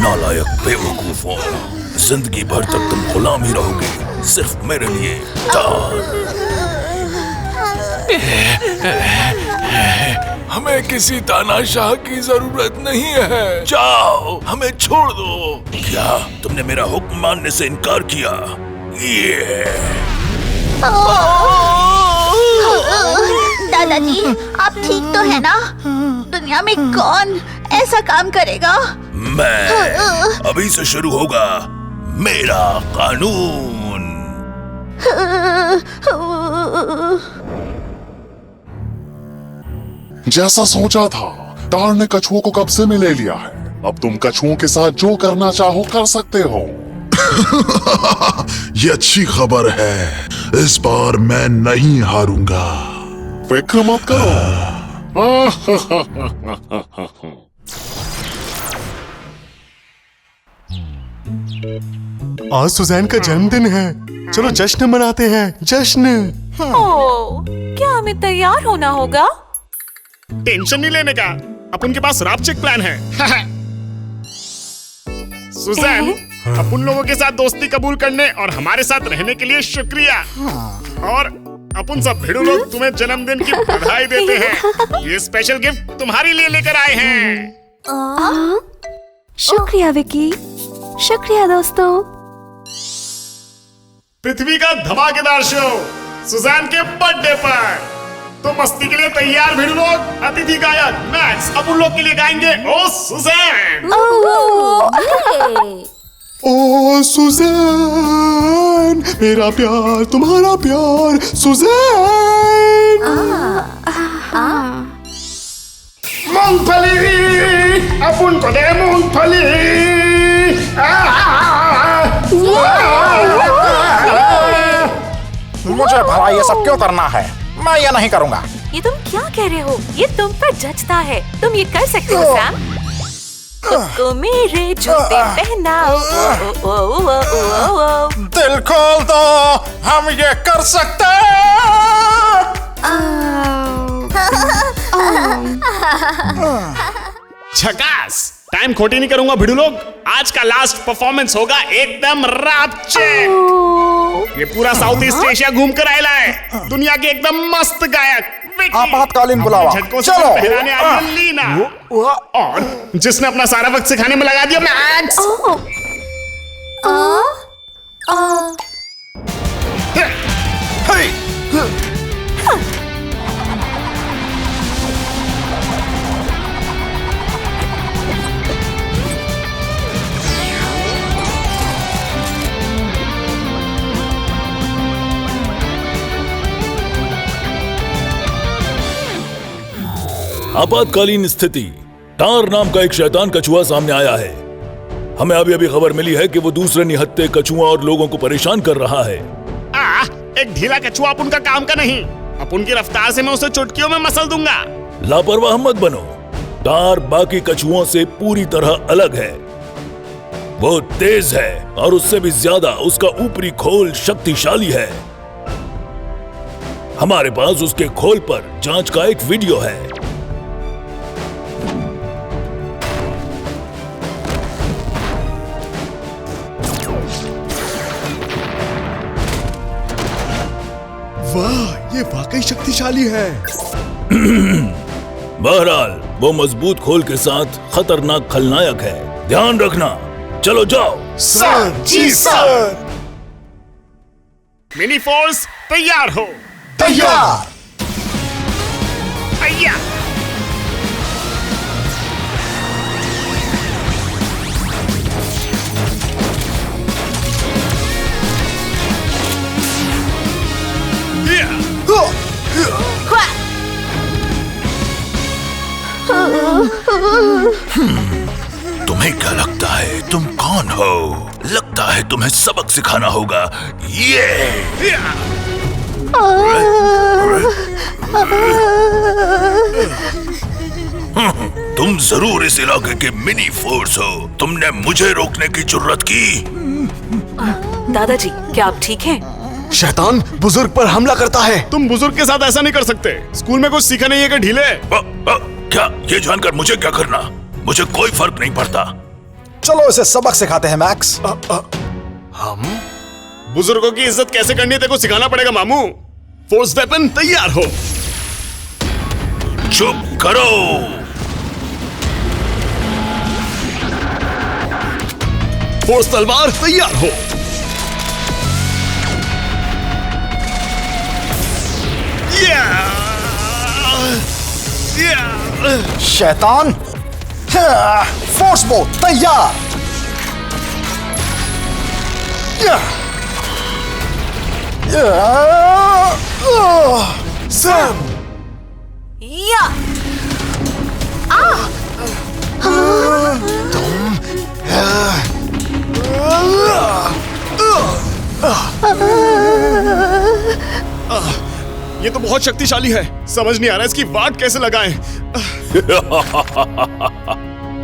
नालायक बेवकूफों, जिंदगी भर तक तुम गुलाम ही रहोगे, सिर्फ मेरे लिए। हमें किसी तानाशाह की जरूरत नहीं है। जाओ, हमें छोड़ दो। क्या तुमने मेरा हुक्म मानने से इनकार किया? दादाजी, आप ठीक तो है ना? दुनिया में कौन ऐसा काम करेगा? मैं। अभी से शुरू होगा मेरा कानून। जैसा सोचा था, टार ने कछुओं को कब्जे में ले लिया है। अब तुम कछुओं के साथ जो करना चाहो कर सकते हो। ये अच्छी खबर है, इस बार मैं नहीं हारूंगा। फिक्र मत करो। आज सुजैन का जन्मदिन है, चलो जश्न मनाते हैं। जश्न। ओह, क्या हमें तैयार होना होगा? टेंशन नहीं लेने का, अपन के पास रापचिक प्लान है। सुजैन, अपन लोगों के साथ दोस्ती कबूल करने और हमारे साथ रहने के लिए शुक्रिया। और अपन सब भिड़ू लोग तुम्हें जन्मदिन की बधाई देते हैं। ये स्पेशल गिफ्ट तुम्हारे लिए लेकर आए हैं। शुक्रिया विकी, शुक्रिया दोस्तों। पृथ्वी का धमाकेदार शो सुजैन के बर्थडे पर। तो मस्ती के लिए तैयार भिड़ू लोग। अतिथि गायक मैक्स अब उन लोग के लिए गाएंगे ओ सुजैन। ओ सुजैन, मेरा प्यार तुम्हारा प्यार सुजैन। मूंगफली, अपन को दे मूंगफली। मुझे भला ये सब क्यों करना है? मैं ये नहीं करूँगा। ये तुम क्या कह रहे हो? ये तुम पर जचता है, तुम ये कर सकते हो सैम। खुद को मेरे जूते पहनाओ। ओ, ओ, ओ, ओ, ओ, ओ। दिल खोल दो, हम ये कर सकते झकास। टाइम खोटी नहीं करूंगा भिड़ू लोग। आज का लास्ट परफॉर्मेंस होगा एकदम रापचिक। ये पूरा साउथ ईस्ट एशिया घूम कर आयला है, दुनिया के एकदम मस्त गायक विकी। आपातकालीन बुलावा। झटकों से चलो। पहनाने आई है लीना। और जिसने अपना सारा वक्त सिखाने में लगा दिया मैक्स। आपातकालीन स्थिति। टार नाम का एक शैतान कछुआ सामने आया है। हमें अभी अभी खबर मिली है कि वो दूसरे निहत्थे कछुआ और लोगों को परेशान कर रहा है। एक ढीला कछुआ अपन का काम का नहीं। अपन की रफ्तार से मैं उसे चुटकियों में मसल दूंगा। लापरवाह मत बनो। टार बाकी कछुओं से पूरी तरह अलग है। वो तेज है और उससे भी ज्यादा उसका ऊपरी खोल शक्तिशाली है। हमारे पास उसके खोल पर जांच का एक वीडियो है। वाह, ये वाकई शक्तिशाली है। बहरहाल वो मजबूत खोल के साथ खतरनाक खलनायक है। ध्यान रखना। चलो जाओ। सर जी सर। मिनी फोर्स तैयार हो। तैयार। अय्या। तुम्हें क्या लगता है तुम कौन हो? लगता है तुम्हें सबक सिखाना होगा। ये तुम जरूर इस इलाके के मिनी फोर्स हो। तुमने मुझे रोकने की जुर्रत की। दादाजी, क्या आप ठीक हैं? शैतान बुजुर्ग पर हमला करता है। तुम बुजुर्ग के साथ ऐसा नहीं कर सकते। स्कूल में कुछ सीखा नहीं है कि ढीले। क्या ये जानकर मुझे क्या करना? मुझे कोई फर्क नहीं पड़ता। चलो इसे सबक सिखाते हैं मैक्स। हम बुजुर्गों की इज्जत कैसे करनी है तेरे को सिखाना पड़ेगा मामू। फोर्स वेपन तैयार हो। चुप करो। फोर्स तलवार तैयार हो। शैतान, फोर्स बो तैयार। सैम, या ये तो बहुत शक्तिशाली है, समझ नहीं आ रहा इसकी वाट कैसे लगाएं।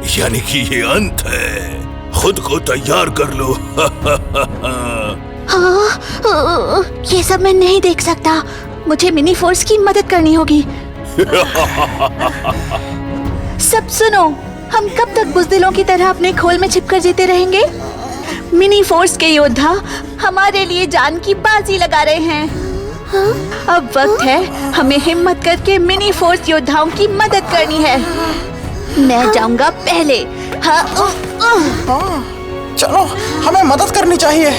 यानी कि ये अंत है। खुद को तैयार कर लो। हाँ, ये सब मैं नहीं देख सकता। मुझे मिनी फोर्स की मदद करनी होगी। सब सुनो, हम कब तक बुज़दिलों की तरह अपने खोल में छिपकर जीते रहेंगे? मिनी फोर्स के योद्धा हमारे लिए जान की बाजी लगा रहे हैं। हाँ? अब वक्त है हमें हिम्मत करके मिनी फोर्स योद्धाओं की मदद करनी है। मैं जाऊंगा पहले। हाँ, चलो हमें मदद करनी चाहिए।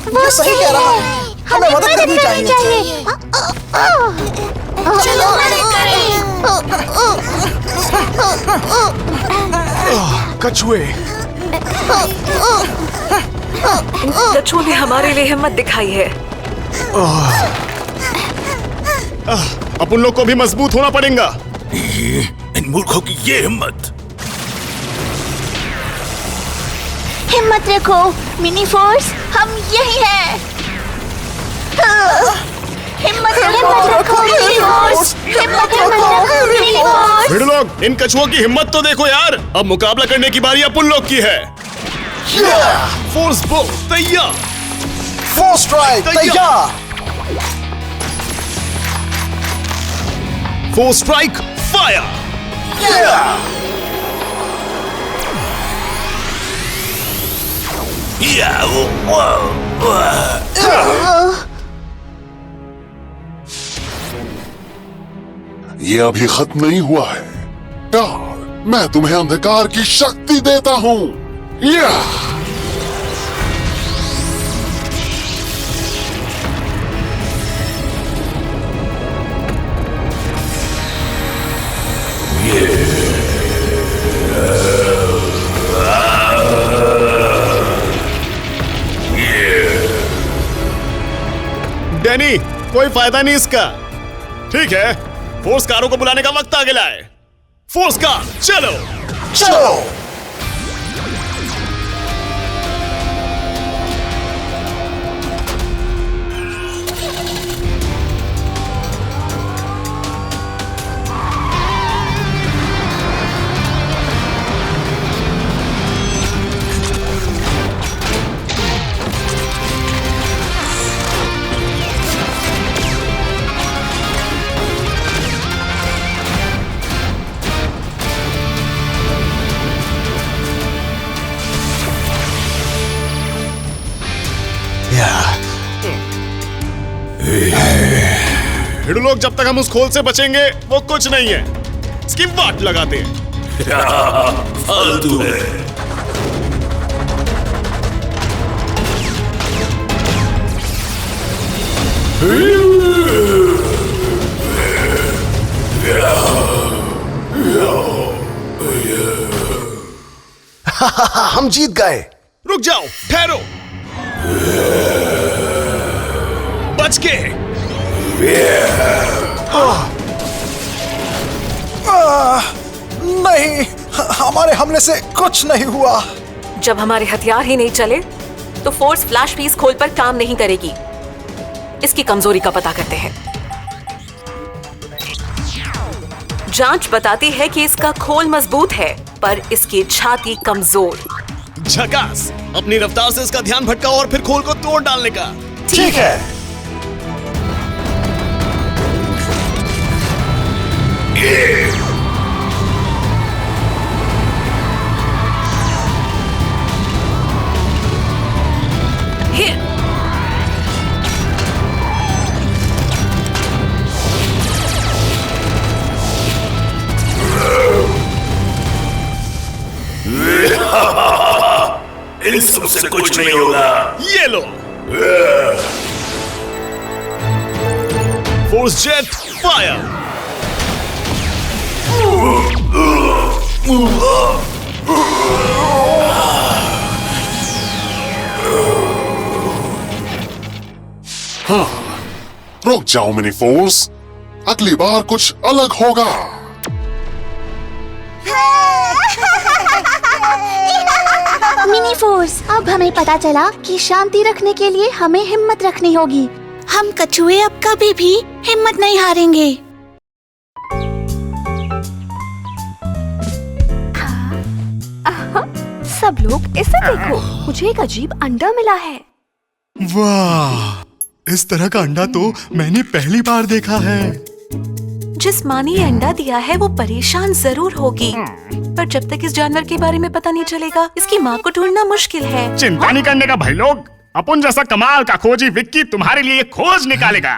वो सही कह रहा है, हमें मदद करनी चाहिए। चलो मदद करें। कछुए, कछुओं ने हमारे लिए हिम्मत दिखाई है। अपन लोग को भी मजबूत होना पड़ेगा। ये इन मूर्खों की ये हिम्मत। हिम्मत रखो मिनी फोर्स, हम यही हैं। हिम्मत रखो मिनी फोर्स, हिम्मत रखो मिनी फोर्स। भिड़ लोग, इन कछुओं की हिम्मत तो देखो यार। अब मुकाबला करने की बारी अपन लोग की है। फोर्स बो तैयार। फोर्स स्ट्राइक तैयार। Force strike fire. ये अभी खत्म नहीं हुआ है यार। मैं तुम्हें अंधकार की शक्ति देता हूँ। डैनी, कोई फायदा नहीं इसका। ठीक है, फोर्स कारों को बुलाने का वक्त आ गया है। फोर्स कार चलो। चलो भिड़ू लोग, जब तक हम उस खोल से बचेंगे वो कुछ नहीं है। इसकी वाट लगाते हैं। फालतू है। हम जीत गए। रुक जाओ, ठहरो। बच के। नहीं, हमारे हमले से कुछ नहीं हुआ। जब हमारे हथियार ही नहीं चले तो फोर्स फ्लैश पीस खोल पर काम नहीं करेगी। इसकी कमजोरी का पता करते हैं। जांच बताती है कि इसका खोल मजबूत है पर इसकी छाती कमजोर। झकास, अपनी रफ्तार से इसका ध्यान भटकाओ और फिर खोल को तोड़ डालने का। ठीक है। तुमसे कुछ नहीं होगा। ये लो। Force jet fire. हाँ, रुक जाओ मिनी फोर्स, अगली बार कुछ अलग होगा। मिनी फोर्स, अब हमें पता चला कि शांति रखने के लिए हमें हिम्मत रखनी होगी। हम कछुए अब कभी भी हिम्मत नहीं हारेंगे। सब लोग इसे देखो, मुझे एक अजीब अंडा मिला है। वाह, इस तरह का अंडा तो मैंने पहली बार देखा है। जिस माँ ने ये अंडा दिया है वो परेशान जरूर होगी, पर जब तक इस जानवर के बारे में पता नहीं चलेगा इसकी माँ को ढूंढना मुश्किल है। चिंता नहीं करने का भाई लोग, अपन जैसा कमाल का खोजी विक्की तुम्हारे लिए खोज निकालेगा।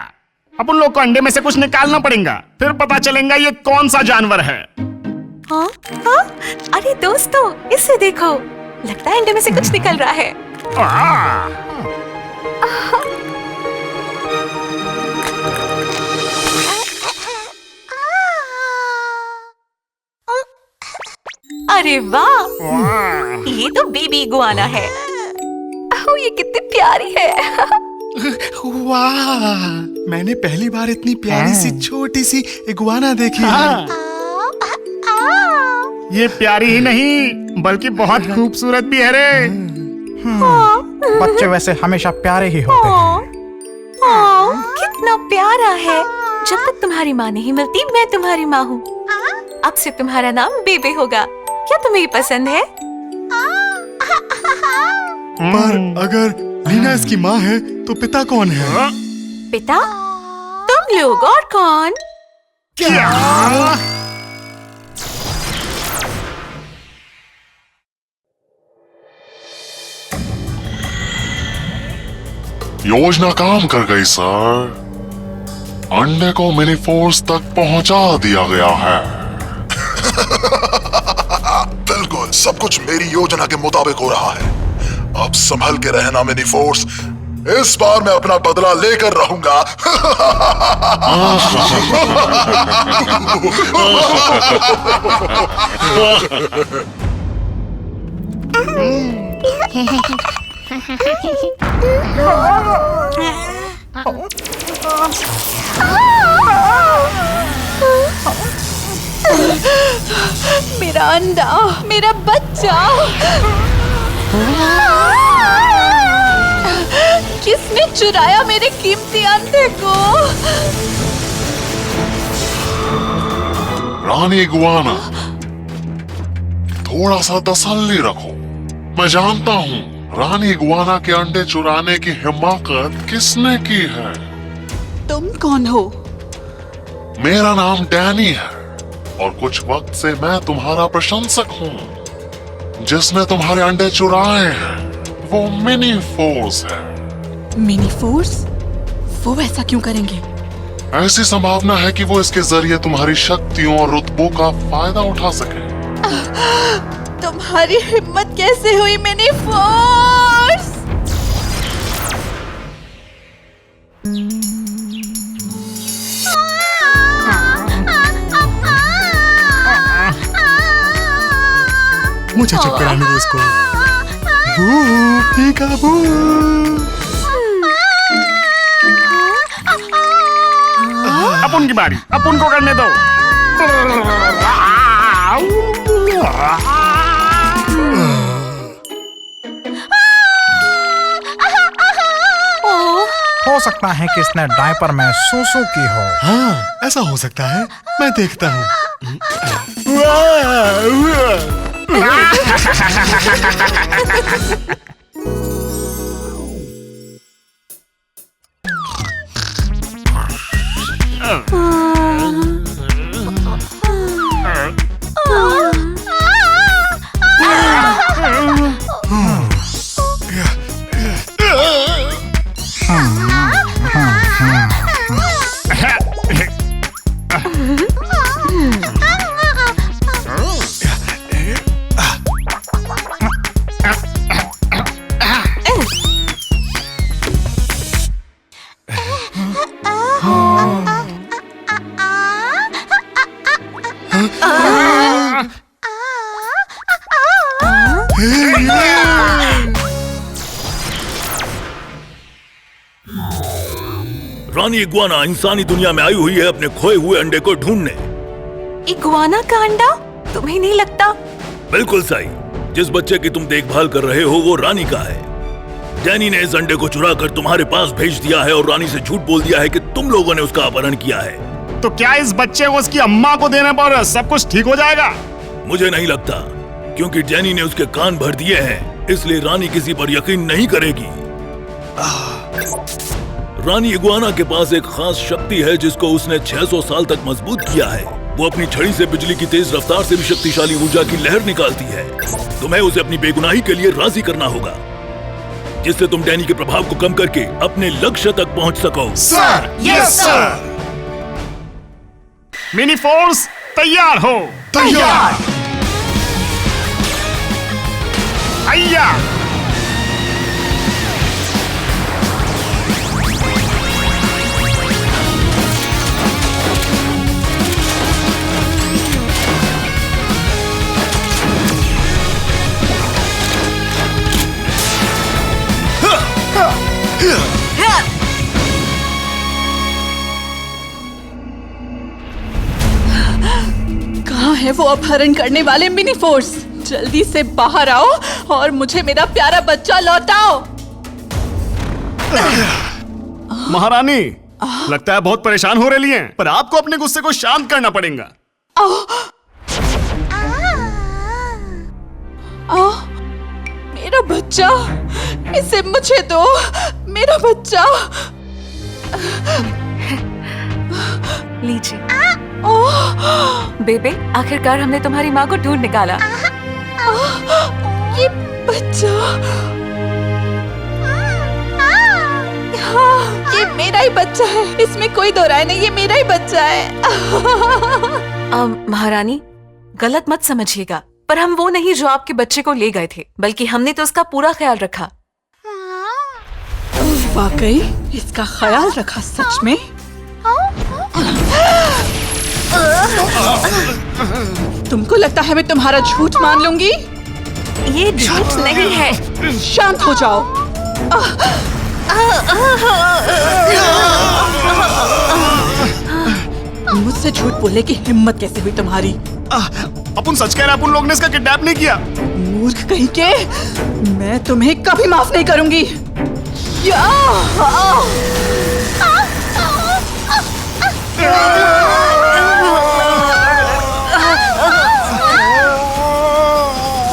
अपन लोग को अंडे में से कुछ निकालना पड़ेगा, फिर पता चलेगा ये कौन सा जानवर है। हाँ? हाँ? अरे दोस्तों, इसे देखो, लगता है अंडे में से कुछ निकल रहा है। अरे वाह, ये तो बेबी इगुआना है। ओह, ये कितनी प्यारी है। वाह, मैंने पहली बार इतनी प्यारी सी छोटी सी इगुआना देखी है। ये प्यारी ही नहीं बल्कि बहुत खूबसूरत भी है रे। बच्चे वैसे हमेशा प्यारे ही होते हैं। कितना प्यारा है। जब तक तुम्हारी माँ नहीं मिलती मैं तुम्हारी माँ हूँ। अब से तुम्हारा नाम बेबे होगा। क्या तुम्हें ये पसंद है? पर अगर लीना इसकी माँ है तो पिता कौन है? पिता? तुम लोग और कौन? क्या? योजना काम कर गई सर। अंडे को मिनी फोर्स तक पहुंचा दिया गया है। बिल्कुल सब कुछ मेरी योजना के मुताबिक हो रहा है। अब संभल के रहना मिनी फोर्स, इस बार मैं अपना बदला लेकर रहूंगा। मेरा अंडा, मेरा बच्चा। किसने चुराया मेरे कीमती अंडे को? रानी इगुआना, थोड़ा सा तसल्ली रखो। मैं जानता हूँ रानी इगुआना के अंडे चुराने की हिम्मत किसने की है। तुम कौन हो? मेरा नाम डैनी है और कुछ वक्त से मैं तुम्हारा प्रशंसक हूँ। जिसने तुम्हारे अंडे चुराए हैं वो मिनी फोर्स है। Mini force? वो ऐसा क्यों करेंगे? ऐसी संभावना है कि वो इसके जरिए तुम्हारी शक्तियों और रुतबों का फायदा उठा सके। तुम्हारी हिम्मत कैसे हुई मिनी फोर्स? मुझे चुप कराने दो इसको। बू, पीकाबू। अपन की बारी, अपन को करने दो। हो सकता है कि इसने डायपर में सूसू की हो। हाँ, ऐसा हो सकता है। मैं देखता हूँ। रानी इग्वाना इंसानी दुनिया में आई हुई है अपने खोए हुए अंडे को ढूंढने। इग्वाना का अंडा? तुम्हें नहीं लगता? बिल्कुल सही। जिस बच्चे की तुम देखभाल कर रहे हो वो रानी का है। डैनी ने इस अंडे को चुरा कर तुम्हारे पास भेज दिया है और रानी से झूठ बोल दिया है कि तुम लोगों ने उसका अपहरण किया है। तो क्या इस बच्चे को उसकी अम्मा को देने पर सब कुछ ठीक हो जाएगा? मुझे नहीं लगता, क्योंकि डैनी ने उसके कान भर दिए हैं, इसलिए रानी किसी पर यकीन नहीं करेगी। रानी इग्वाना के पास एक खास शक्ति है जिसको उसने 600 साल तक मजबूत किया है। वो अपनी छड़ी से बिजली की तेज रफ्तार से भी शक्तिशाली ऊर्जा की लहर निकालती है। तुम्हें उसे अपनी बेगुनाही के लिए राजी करना होगा, जिससे तुम डैनी के प्रभाव को कम करके अपने लक्ष्य तक पहुंच सको। Sir, yes sir. Mini force तैयार हो। तैयार। आइया। कहाँ है वो अपहरण करने वाले मिनी फोर्स? जल्दी से बाहर आओ और मुझे मेरा प्यारा बच्चा लौटाओ। महारानी, लगता है बहुत परेशान हो रही हैं, पर आपको अपने गुस्से को शांत करना पड़ेगा। मेरा बच्चा, इसे मुझे दो, मेरा बच्चा। लीजिए। बेबे, आखिरकार हमने तुम्हारी माँ को ढूंढ निकाला। ये बच्चा, हाँ, ये मेरा ही बच्चा है, इसमें कोई दो राय नहीं, ये मेरा ही बच्चा है। महारानी, गलत मत समझिएगा, पर हम वो नहीं जो आपके बच्चे को ले गए थे, बल्कि हमने तो उसका पूरा ख्याल रखा। वाकई इसका ख्याल रखा? सच में? तुमको लगता है मैं तुम्हारा झूठ मान लूंगी? ये झूठ नहीं है। शांत हो जाओ। मुझसे झूठ बोलने की हिम्मत कैसे हुई तुम्हारी? अपन सच कह रहे, अपन लोग ने इसका किडनैप नहीं किया। मूर्ख कहीं के, मैं तुम्हें कभी माफ नहीं करूंगी।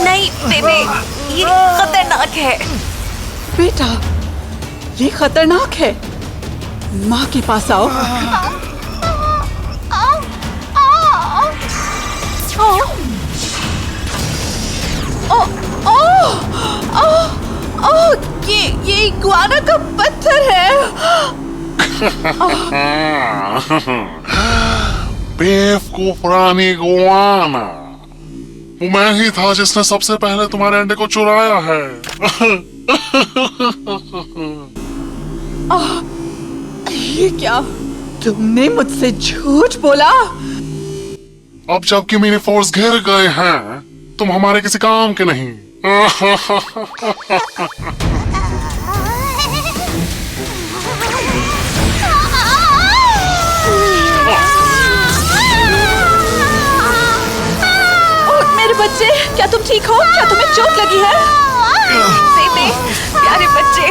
नहीं बेबे, ये खतरनाक है। बेटा, ये खतरनाक है। माँ के पास आओ। ये इग्वाना का पत्थर है। बेवकूफ रानी इग्वाना, वो मैं ही था जिसने सबसे पहले तुम्हारे अंडे को चुराया है। ये क्या? तुमने मुझसे झूठ बोला? अब जबकि मिनी फोर्स घिर गए हैं, तुम हमारे किसी काम के नहीं। मेरे बच्चे, क्या तुम ठीक हो? क्या तुम्हें चोट लगी है? बेबे, प्यारे बच्चे।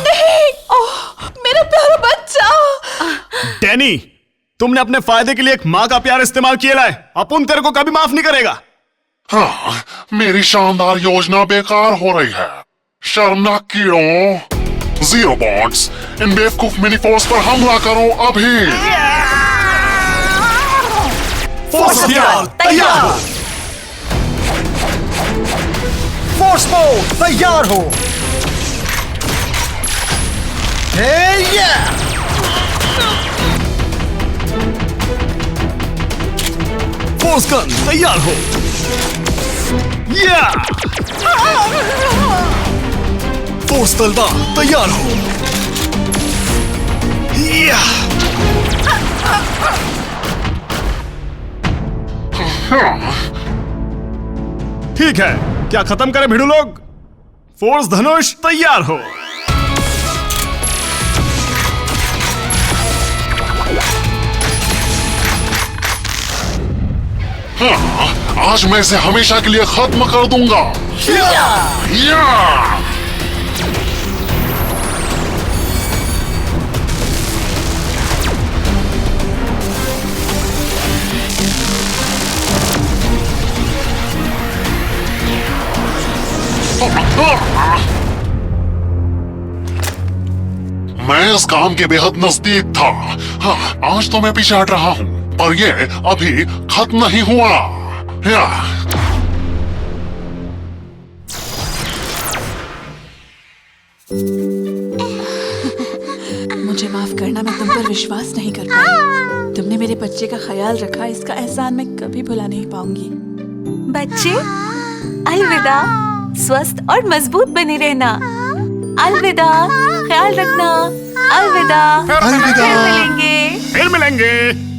नहीं, मेरा प्यारा बच्चा। डैनी, तुमने अपने फायदे के लिए एक माँ का प्यार इस्तेमाल किया है। अपन तेरे को कभी माफ नहीं करेगा। हाँ, मेरी शानदार योजना बेकार हो रही है। शर्मनाक कीड़ों, जीरो बॉन्ड्स, इन बेवकूफ मिनी फोर्स पर हमला करो अभी। फोर्स हथियार तैयार हो। फोर्स मोड तैयार हो। फोर्स गन तैयार हो। या फोर्स तलवार तैयार हो। या ठीक है, क्या खत्म करें भिड़ू लोग? फोर्स धनुष तैयार हो। आज मैं इसे हमेशा के लिए खत्म कर दूंगा। या! मैं इस काम के बेहद नजदीक था। हाँ, आज तो मैं पीछे हट रहा हूँ, पर ये अभी खत्म नहीं हुआ। या! मुझे माफ करना, मैं तुम पर विश्वास नहीं कर पाई। तुमने मेरे बच्चे का ख्याल रखा, इसका एहसान मैं कभी भुला नहीं पाऊंगी। बच्चे, अलविदा। स्वस्थ और मजबूत बने रहना। अलविदा, ख्याल रखना। अलविदा। अलविदा। फिर मिलेंगे। फिर मिलेंगे।